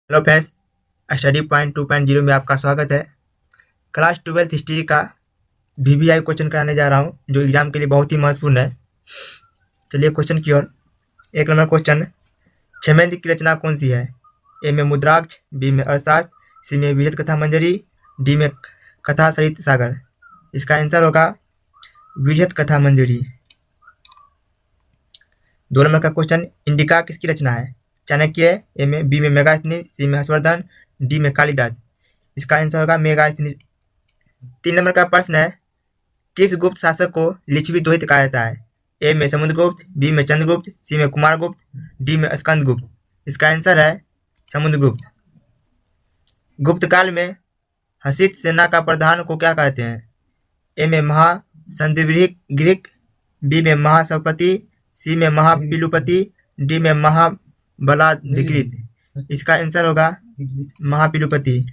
Hello friends, study point 2.0 में आपका स्वागत है। क्लास 12th हिस्ट्री का वीवीआई क्वेश्चन कराने जा रहा हूं, जो एग्जाम के लिए बहुत ही महत्वपूर्ण है। चलिए क्वेश्चन की ओर। 1 नंबर क्वेश्चन, छेमेंद्र की रचना कौन सी है? ए में मुद्राक्ष, बी में अर्थशास्त्र, सी में विजय कथा मंजरी, डी में कथा सरित सागर। इसका आंसर होगा विजय कथा मंजरी। 2 नंबर का क्वेश्चन, इंडिका किसकी रचना है? चाणक्य, ए में, बी में मेगास्थनी, सी में हर्षवर्धन, डी में कालिदास। इसका आंसर होगा मेगास्थनी। 3 नंबर का प्रश्न है, किस गुप्त शासक को लिच्छवी दोहित कहा जाता है? ए में समुद्रगुप्त, बी में चंद्रगुप्त, सी में कुमारगुप्त, डी में स्कंदगुप्त। इसका आंसर है समुद्रगुप्त। गुप्त काल में हसित सेना का प्रधान को क्या कहते हैं? ए में महासंदिग्ध, बी में महासपति, सी में महापिलुपति, डी में महाबलाधिकृत। इसका आंसर होगा महापिलुपति।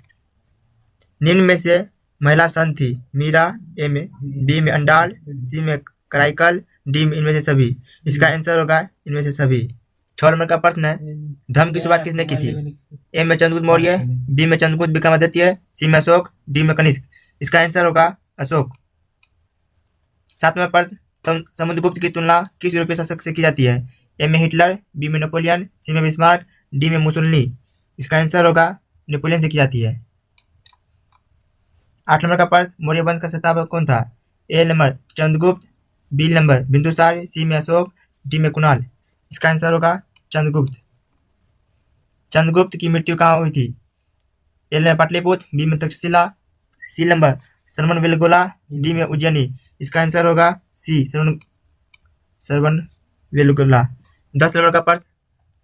निम्न में से महिला संत थी? मीरा, ए में, बी में अंडाल, सी में कराइकल, डी में इनमें से सभी। इसका आंसर होगा इनमें से सभी। 6 नंबर का प्रश्न है, धर्म की शुरुआत किसने की थी? ए में चंद्रगुप्त मौर्य, बी में चंद्रगुप्त विक्रमादित्य, सी में अशोक, डी में कनिष्क। इसका आंसर होगा अशोक। 7 नंबर प्रश्न, समुद्रगुप्त की तुलना किस यूरोपीय शासक से की जाती है? ए में हिटलर, बी में नेपोलियन, सी में बिस्मार्क, डी में मुसोलिनी। इसका आंसर होगा नेपोलियन से की जाती है। 8 नंबर का प्रश्न, मौर्य वंश का संस्थापक कौन था? A number Chandragupta, B number Bindusara, C में अशोक, डी में कुणाल। इसका आंसर होगा चंद्रगुप्त। चंद्रगुप्त की मृत्यु कहाँ हुई थी? ए में पाटलिपुत्र, बी में Takshashila, C number Shravanabelagola, D में उज्जैनी। इसका आंसर होगा सी श्रवणबेलगोला। 10 नंबर का प्रश्न,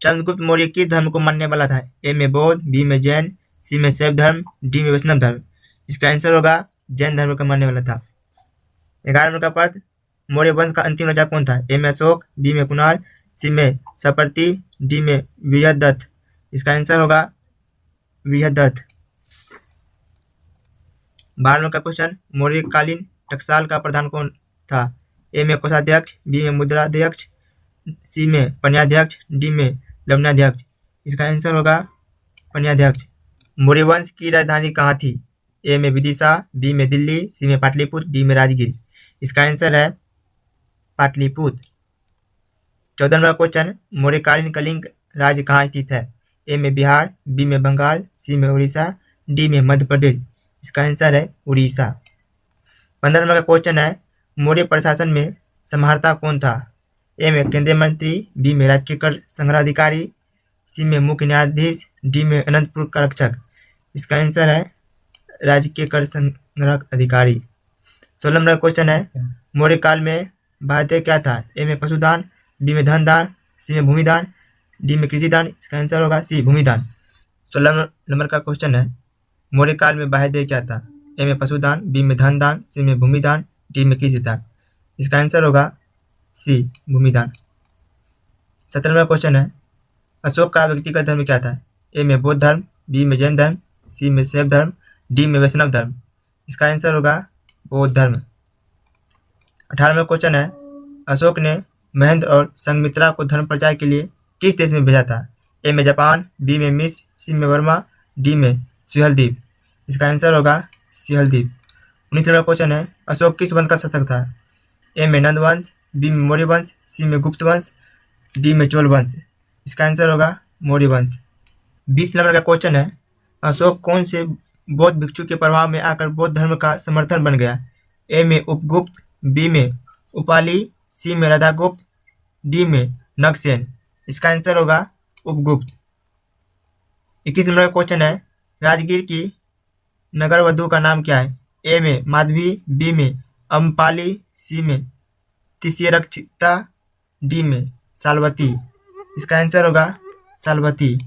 चंद्रगुप्त मौर्य किस धर्म को मानने वाला था? ए में बौद्ध, बी में जैन, सी में शैव धर्म, डी में वैष्णव धर्म। इसका आंसर होगा जैन धर्म का मानने वाला था। 11 नंबर का प्रश्न, मौर्य वंश का अंतिम राजा कौन था? ए में अशोक, बी में कुणाल, सी में सपर्ति, डी में विजयदत्त। इसका आंसर होगा विजयदत्त। 12 नंबर का क्वेश्चन, मौर्यकालीन टकसाल का प्रधान कौन था? ए में कोषाध्यक्ष, बी में मुद्राध्यक्ष, सी में पन्याध्यक्ष, डी में लवणाध्यक्ष। इसका आंसर होगा पन्याध्यक्ष। मौर्य वंश की राजधानी कहाँ थी? ए में विदिशा, बी में दिल्ली, सी में पाटलिपुत्र, डी में राजगीर। इसका आंसर है पाटलिपुत्र। 14 नंबर क्वेश्चन, मौर्यकालीन कलिंग राज्य कहाँ स्थित है? ए में बिहार, बी में बंगाल, सी में उड़ीसा, डी में मध्य प्रदेश। इसका आंसर है उड़ीसा। 15 नंबर का क्वेश्चन है, मौर्य प्रशासन में समाहर्ता कौन था? ए में केंद्रीय मंत्री, बी में राजकीय कर संग्रह अधिकारी, सी में मुख्य न्यायाधीश, डी में अनंतपुर का रक्षक। इसका आंसर है राजकीय कर संग्रह अधिकारी। 16 नंबर का क्वेश्चन है, मौर्य काल में बाध्यता क्या था? ए में पशुदान, बी में धन दान, सी में भूमिदान, डी में कृषि दान। इसका आंसर होगा सी भूमिदान। 16 नंबर का क्वेश्चन है, मौर्य काल में बाध्यता क्या था? ए में पशुदान, बी में धन दान, सी में भूमिदान, डी में कृषि दान। इसका आंसर होगा सी भूमिदान। 17 नंबर क्वेश्चन है, अशोक का व्यक्तिगत धर्म क्या था? ए में बौद्ध धर्म, बी में जैन धर्म, सी में शैव धर्म, डी में वैष्णव धर्म। इसका आंसर होगा बौद्ध धर्म। 18 नंबर क्वेश्चन है, अशोक ने महेंद्र और संघमित्रा को धर्म प्रचार के लिए किस देश में भेजा था? ए में जापान, बी में मिस्र, सी में बर्मा, डी में सिहल द्वीप। इसका आंसर होगा सिहल द्वीप। 19 नंबर क्वेश्चन है, अशोक किस वंश का शासक था? ए में नंद वंश, बी में मौर्य वंश, सी में गुप्त वंश, डी में चोल वंश। इसका आंसर होगा मौर्य वंश। 20 नंबर का क्वेश्चन है, अशोक कौन से बौद्ध भिक्षु के प्रभाव में आकर बौद्ध धर्म का समर्थन बन गया? ए में उपगुप्त, बी में उपाली, सी में राधागुप्त, डी में नगसेन। इसका आंसर होगा उपगुप्त। 21 नंबर का क्वेश्चन है, राजगीर की नगर वधु का नाम क्या है? ए में माधवी, बी में अम्पाली, सी में तिस्यरक्षिता, डी में सालवती। इसका आंसर होगा सालवती।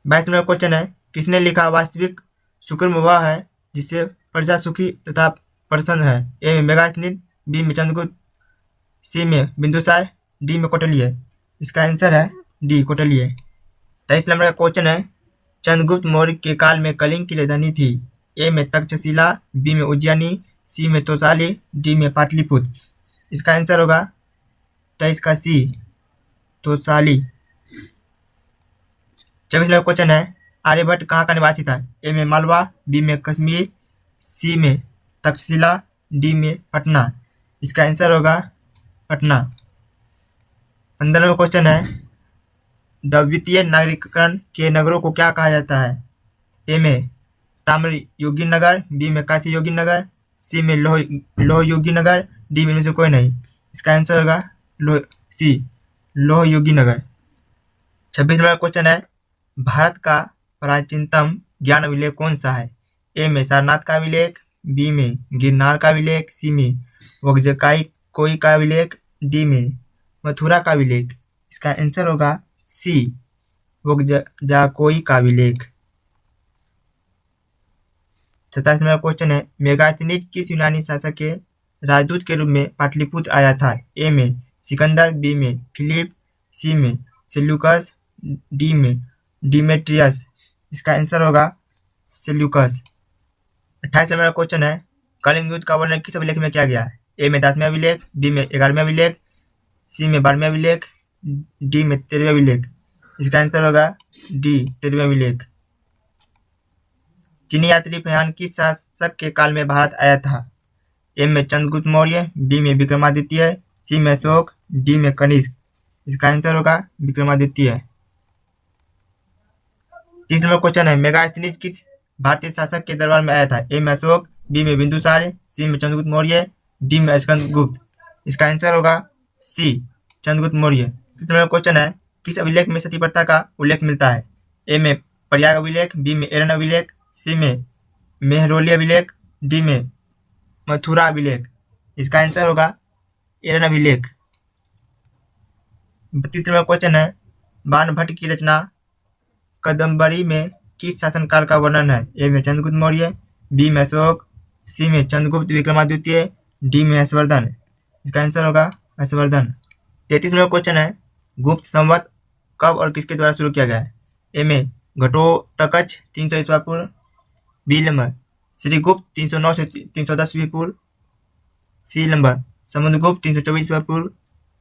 22 नंबर क्वेश्चन है, किसने लिखा वास्तविक सुकर्म वह है जिससे प्रजा सुखी तथा प्रसन्न है? ए में मेगास्थनी, बी में चंद्रगुप्त, सी में बिंदुसार, डी में कौटिल्य। इसका आंसर है डी कौटिल्य। 23 नंबर का क्वेश्चन है, चंद्रगुप्त मौर्य के काल में कलिंग की राजधानी थी? ए में तक्षशिला, बी में उज्जैनी, सी में तोसाली, डी में पाटलिपुत्र। इसका आंसर होगा 23 का सी तोसाली। 24वां क्वेश्चन है, आर्यभट्ट कहाँ का निवासी था? ए में मालवा, बी में कश्मीर, सी में तक्षशिला, डी में पटना। इसका आंसर होगा पटना। 15वां क्वेश्चन है, द्वितीय नागरिकरण के नगरों को क्या कहा जाता है? ए में ताम्र योगी नगर, बी में काशी योगी नगर, सी में लोह योगी नगर, डी में इनमें से कोई नहीं। इसका आंसर होगा सी, लोह योगी नगर। 26वां क्वेश्चन है, भारत का प्राचीनतम ज्ञान अभिलेख कौन सा है? ए में सारनाथ का अभिलेख, बी में गिरनार का अभिलेख, सी में वज्रकाई का अभिलेख, डी में मथुरा का अभिलेख। इसका आंसर होगा सी, वज्रकाई का अभिलेख। 27वां क्वेश्चन है, मेगास्थनीज किस यूनानी शासक के राजदूत के रूप में पाटलिपुत्र आया था? ए में सिकंदर, बी में फिलिप, सी में सेल्यूकस, डी में डिमेट्रियस। इसका आंसर होगा सेल्यूकस। 28वां क्वेश्चन है, कलिंग युद्ध का वर्णन किस अभिलेख में किया गया है? ए में 10वें अभिलेख, बी में 11वें अभिलेख, सी में 12वें अभिलेख, डी में 13वें अभिलेख। इसका आंसर होगा डी, 13वें अभिलेख। चीनी यात्री फयान किस शासक के काल में भारत आया था? ए में चंद्रगुप्त मौर्य, बी में विक्रमादित्य, सी में अशोक, डी में कनिष्क। इसका आंसर होगा विक्रमादित्य। 30वां क्वेश्चन है, मेगास्थनीज किस भारतीय शासक के दरबार में आया था? ए में अशोक, बी में बिंदुसार, सी में चंद्रगुप्त मौर्य, डी में स्कंदगुप्त। इसका आंसर होगा सी, चंद्रगुप्त मौर्य। 31वां क्वेश्चन है, किस अभिलेख में सती प्रथा का उल्लेख मिलता है? ए में प्रयाग अभिलेख, बी में एरन अभिलेख, सी में मेहरौली अभिलेख, डी में मथुरा अभिलेख। इसका आंसर होगा एरन अभिलेख। 32वां क्वेश्चन है, बाणभट्ट की रचना कादंबरी में किस शासनकाल का वर्णन है? ए में चंद्रगुप्त मौर्य, बी में अशोक, सी में चंद्रगुप्त विक्रमादित्य, डी में हर्षवर्धन। इसका आंसर होगा हर्षवर्धन। 33वां क्वेश्चन है, गुप्त संवत कब और किसके द्वारा शुरू किया गया है? ए में घटोत्कच 300 ईस्वी पूर्व, बी नंबर श्रीगुप्त 309 से 310 ईस्वी पूर्व, सी नंबर समुद्रगुप्त 324 ईस्वी पूर्व,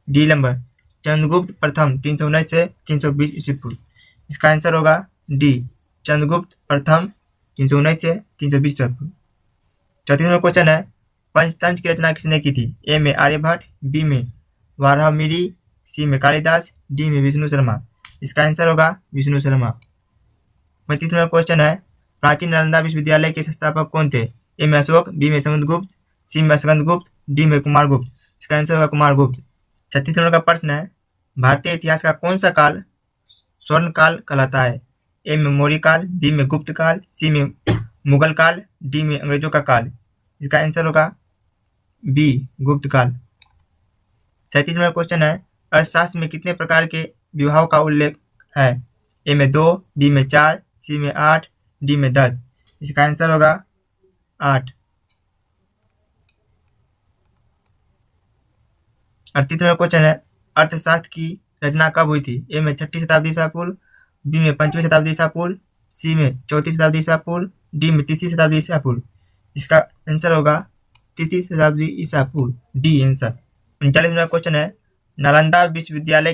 डी नंबर चंद्रगुप्त प्रथम 319 से 320 ईस्वी पूर्व। इसका आंसर होगा डी, चंद्रगुप्त प्रथम 319 से 320 ईस्वी पूर्व। 34वां क्वेश्चन है, पंचतंत्र की रचना किसने की थी? ए में आर्यभट्ट, बी में वाराहमिहिर, सी में कालिदास, डी में विष्णु शर्मा। इसका आंसर होगा विष्णु शर्मा। 35वां क्वेश्चन है, प्राचीन नालंदा विश्वविद्यालय के संस्थापक कौन थे? ए में अशोक, बी में समुद्रगुप्त, सी में स्कंदगुप्त, डी में कुमारगुप्त। इसका आंसर होगा कुमारगुप्त। 36वां का प्रश्न है, भारतीय इतिहास का कौन सा काल स्वर्ण काल कहलाता है? ए में मौर्य काल, बी में गुप्त काल, सी में मुगल काल, डी में अंग्रेजों का काल। इसका आंसर होगा बी, गुप्त काल। 37वां क्वेश्चन है, अर्थशास्त्र में कितने प्रकार के विभागों का उल्लेख है? ए में 2, बी में 4, सी में 8, डी में 10। इसका आंसर होगा 8। 38वां क्वेश्चन है, अर्थशास्त्र की रचना कब हुई थी? ए में 6ठी शताब्दी ईसा पूर्व, बी में 5वीं शताब्दी ईसा पूर्व, सी में 4थी शताब्दी ईसा पूर्व, डी में 3री शताब्दी ईसा पूर्व। इसका आंसर होगा 3री शताब्दी ईसा पूर्व, डी आंसर। 39वां क्वेश्चन है, नालंदा विश्वविद्यालय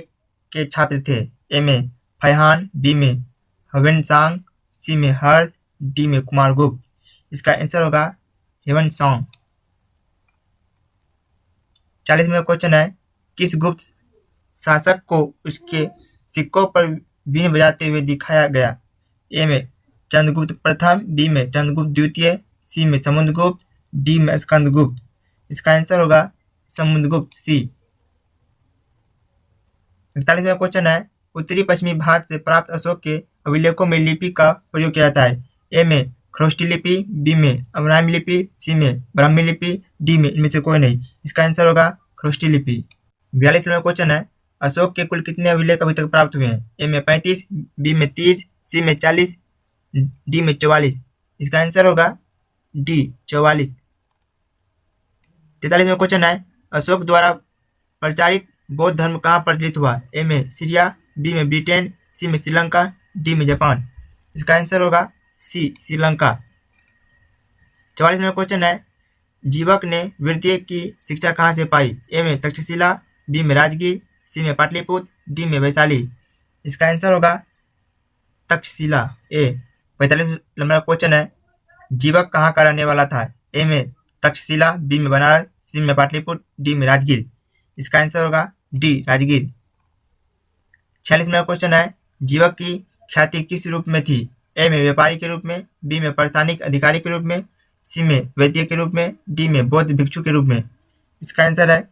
के छात्र थे? ए में फैहान, बी में ह्वेनसांग, सी में हर्ष, डी में कुमारगुप्त। इसका आंसर होगा ह्वेनसांग। 40वां क्वेश्चन है, किस गुप्त शासक को उसके सिक्कों पर बीन बजाते हुए दिखाया गया? ए में चंद्रगुप्त प्रथम, बी में चंद्रगुप्त द्वितीय, सी में समुद्रगुप्त, डी में स्कंदगुप्त। इसका आंसर होगा समुद्रगुप्त, सी। 41वां क्वेश्चन है, उत्तरी पश्चिमी भारत से प्राप्त अशोक के अभिलेखों में लिपि का प्रयोग किया जाता है? ए में खरोष्टी लिपि, बी में अमरामी लिपि, सी में ब्राह्मी लिपि, डी में इनमें से कोई नहीं। इसका आंसर होगा खरोष्टी लिपि। 42वां क्वेश्चन है, अशोक के कुल कितने अभिलेख अभी तक प्राप्त हुए हैं? ए में 35, बी में 30, सी में 40, डी में 44। इसका आंसर होगा डी, 44। 43वां क्वेश्चन है, अशोक द्वारा प्रचारित बौद्ध धर्म कहाँ प्रचलित हुआ? ए में सीरिया, बी में ब्रिटेन, सी में श्रीलंका, डी में जापान। इसका आंसर होगा सी, श्रीलंका। 44वां क्वेश्चन है, जीवक ने वृत्तीय की शिक्षा कहाँ से पाई? ए में तक्षशिला, बी में राजगीर, सी में पाटलिपुत्र, डी में वैशाली। इसका आंसर होगा तक्षशिला। ए 45 नंबर क्वेश्चन है, जीवक कहाँ का रहने वाला था? ए में तक्षशिला, बी में बनारस, सी में पाटलिपुत्र, डी में राजगीर। इसका आंसर होगा डी राजगीर। 46 नंबर क्वेश्चन है, जीवक की ख्याति किस रूप में थी? ए में व्यापारी के रूप में, बी में प्रशासनिक अधिकारी के रूप में, सी में वैद्य के रूप में, डी में बौद्ध भिक्षु के रूप में। इसका आंसर है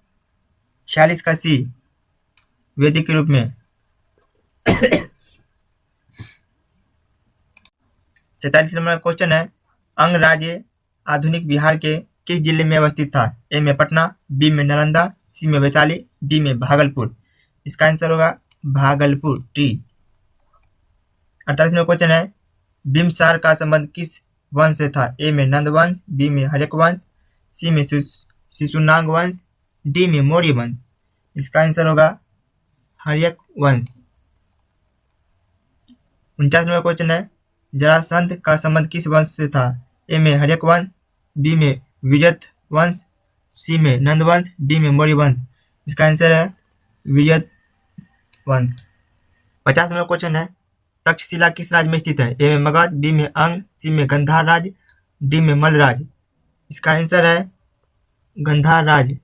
46 का सी, वैदिक के रूप में। 47 नंबर क्वेश्चन है, अंग राज्य आधुनिक बिहार के किस जिले में अवस्थित था? ए में पटना, बी में नालंदा, सी में वैशाली, डी में भागलपुर। इसका आंसर होगा भागलपुर, टी। 48 नंबर क्वेश्चन है, बिम्बसार का संबंध किस वंश से था? ए में नंद वंश, बी में हर्यक वंश, सी में शिशुनाग वंश, डी में मौर्य वंश। इसका आंसर होगा हर्यक वंश। 49 नंबर क्वेश्चन है, जरासंध का संबंध किस वंश से था? ए में हर्यक वंश, बी में विजयत वंश, सी में नंद वंश, डी में मौर्य वंश। इसका आंसर है विजयत वंश। 50 नंबर क्वेश्चन है, तक्षशिला किस राज्य में स्थित है? ए में मगध, बी में अंग, सी में गंधार राज्य, डी में मल्ल राज्य। इसका आंसर है गंधार राज्य।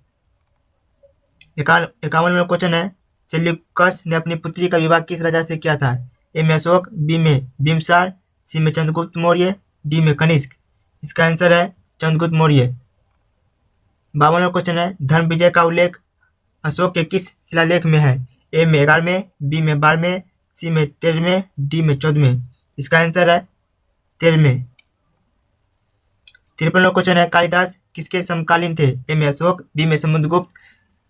51 नंबर क्वेश्चन है, सेल्यूकस ने अपनी पुत्री का विवाह किस राजा से किया था? ए में अशोक, बी में बिम्बसार, सी में चंद्रगुप्त मौर्य, डी में कनिष्क। इसका आंसर है चंद्रगुप्त मौर्य। 52 नंबर क्वेश्चन है, धर्म विजय का उल्लेख अशोक के किस शिलालेख में है? ए में 11वें, बी में 12वें, सी में 13वें, डी में 14वें। इसका आंसर है 13वें। 53 नंबर क्वेश्चन है, कालिदास किसके समकालीन थे? ए में अशोक, बी में समुद्रगुप्त,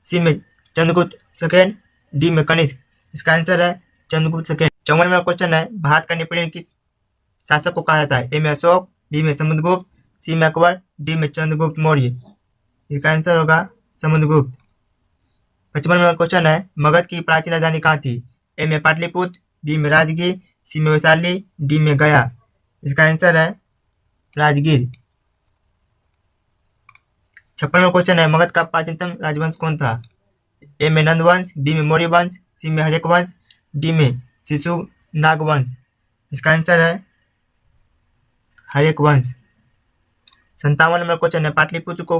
सी में चंद्रगुप्त सेकेंड, डी में कनिष्क। इसका आंसर है चंद्रगुप्त सेकेंड। 54 नंबर क्वेश्चन है, भारत का नेपोलियन किस शासक को कहा जाता है? ए में अशोक, बी में समुद्रगुप्त, सी में अकबर, डी में चंद्रगुप्त मौर्य। इसका आंसर होगा समुद्रगुप्त। 55 नंबर क्वेश्चन है, मगध की प्राचीन राजधानी कहाँ थी? ए में पाटलिपुत्र, बी में राजगीर, सी में वैशाली, डी में गया। इसका आंसर है राजगीर। 56 नंबर क्वेश्चन है, मगध का प्राचीनतम राजवंश कौन था? ए में नंद वंश, बी में मौर्य वंश, सी में हर्यक वंश, डी में शिशुनाग वंश। इसका आंसर है हर्यक वंश। 57 नंबर क्वेश्चन है, पाटलिपुत्र को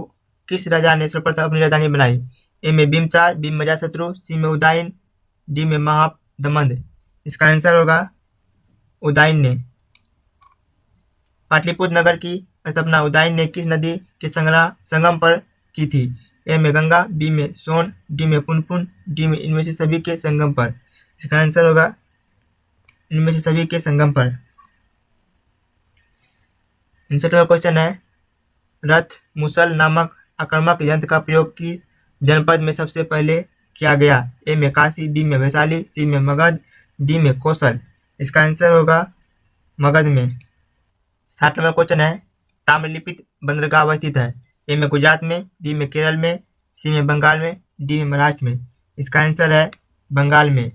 किस राजा ने सर्वप्रथम अपनी राजधानी बनाई? ए में बिम्बसार, बी में अजातशत्रु, सी में उदयन, डी में महादमन। इसका आंसर होगा उदयन ने। पाटलिपुत्र नगर की स्थापना उदयन ने किस नदी के संगम पर की थी? ए में गंगा, बी में सोन, डी में पुनपुन, डी में इनमें से सभी के संगम पर। इसका आंसर होगा इनमें से सभी के संगम पर। 59वां क्वेश्चन है, रथ मुसल नामक आक्रामक यंत्र का प्रयोग किस जनपद में सबसे पहले किया गया? ए में काशी, बी में वैशाली, सी में मगध, डी में कौशल। इसका आंसर होगा मगध में। 60वां क्वेश्चन है, ताम्रलिप्त बंदरगाह अवस्थित है? ए में गुजरात में, बी में केरल में, सी में बंगाल में, डी में महाराष्ट्र में। इसका आंसर है बंगाल में।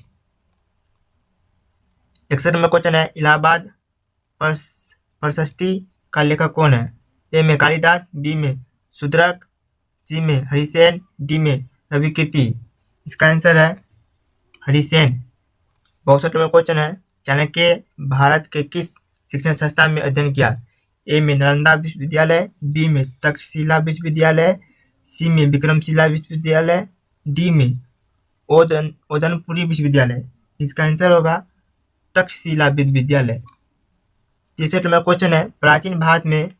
61वां क्वेश्चन है, इलाहाबाद प्रशस्ति का लेखक कौन है? ए में कालिदास, बी में शूद्रक, सी में हरिसेन, डी में रविकीर्ति। इसका आंसर है हरिसेन। 62वां क्वेश्चन है, चाणक्य भारत के किस शिक्षण संस्था में अध्ययन किया? ए में नालंदा विश्वविद्यालय, बी में तक्षशिला विश्वविद्यालय, सी में विक्रमशिला विश्वविद्यालय, डी में ओदनपुरी विश्वविद्यालय। इसका आंसर होगा तक्षशिला विश्वविद्यालय। 63वां क्वेश्चन है, प्राचीन भारत में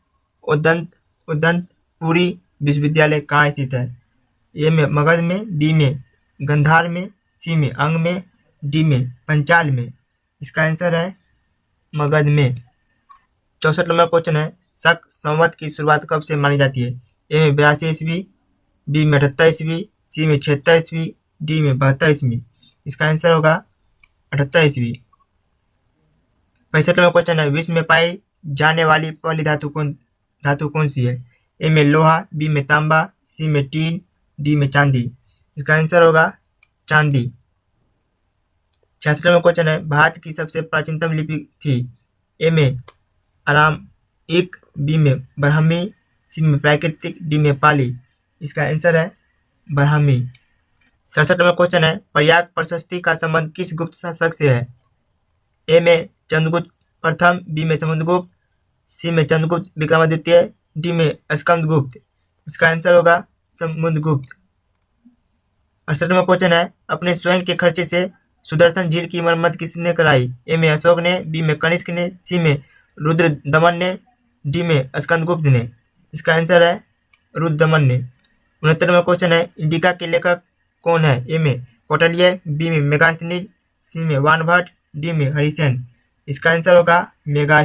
ओदनपुरी विश्वविद्यालय कहाँ स्थित है? ए में मगध में, बी में गंधार में, सी में अंग में, डी में पंचाल में। इसका आंसर है मगध में। 64 नंबर क्वेश्चन है, शक संवत की शुरुआत कब से मानी जाती है? ए में 82 ईस्वी, बी में 78 ईस्वी, सी में 76 ईस्वी, डी में 72 ईस्वी। इसका आंसर होगा 78 ईस्वी। 65 नंबर क्वेश्चन है, विश्व में पाई जाने वाली पहली धातु कौन सी है? ए में लोहा, बी में तांबा, सी में टीन, डी में चांदी। इसका आंसर होगा चांदी। 66 नंबर क्वेश्चन है, भारत की सबसे प्राचीनतम लिपि थी? ए में अरामिक, बी में ब्राह्मी, सी में प्राकृतिक, डी में पाली। इसका आंसर है ब्राह्मी। 67 नंबर क्वेश्चन है, प्रयाग प्रशस्ति का संबंध किस गुप्त शासक से है? ए में चंद्रगुप्त प्रथम, बी में समुद्रगुप्त, सी में चंद्रगुप्त विक्रमादित्य, डी में स्कंदगुप्त। इसका आंसर होगा समुद्रगुप्त। 68वां क्वेश्चन है, अपने स्वयं के खर्चे से सुदर्शन झील की मरम्मत किसने कराई? ए में अशोक ने, बी में कनिष्क ने, सी में रुद्रदमन ने, डी में स्कंदगुप्त ने। इसका आंसर है रुद्रदमन ने। 69वां क्वेश्चन है, इंडिका के लेखक कौन है? ए में कौटिल्य, बी में मेगास्थनीज, सी में वानभट्ट, डी में हरिसेन। इसका आंसर होगा मेगास्थनीज।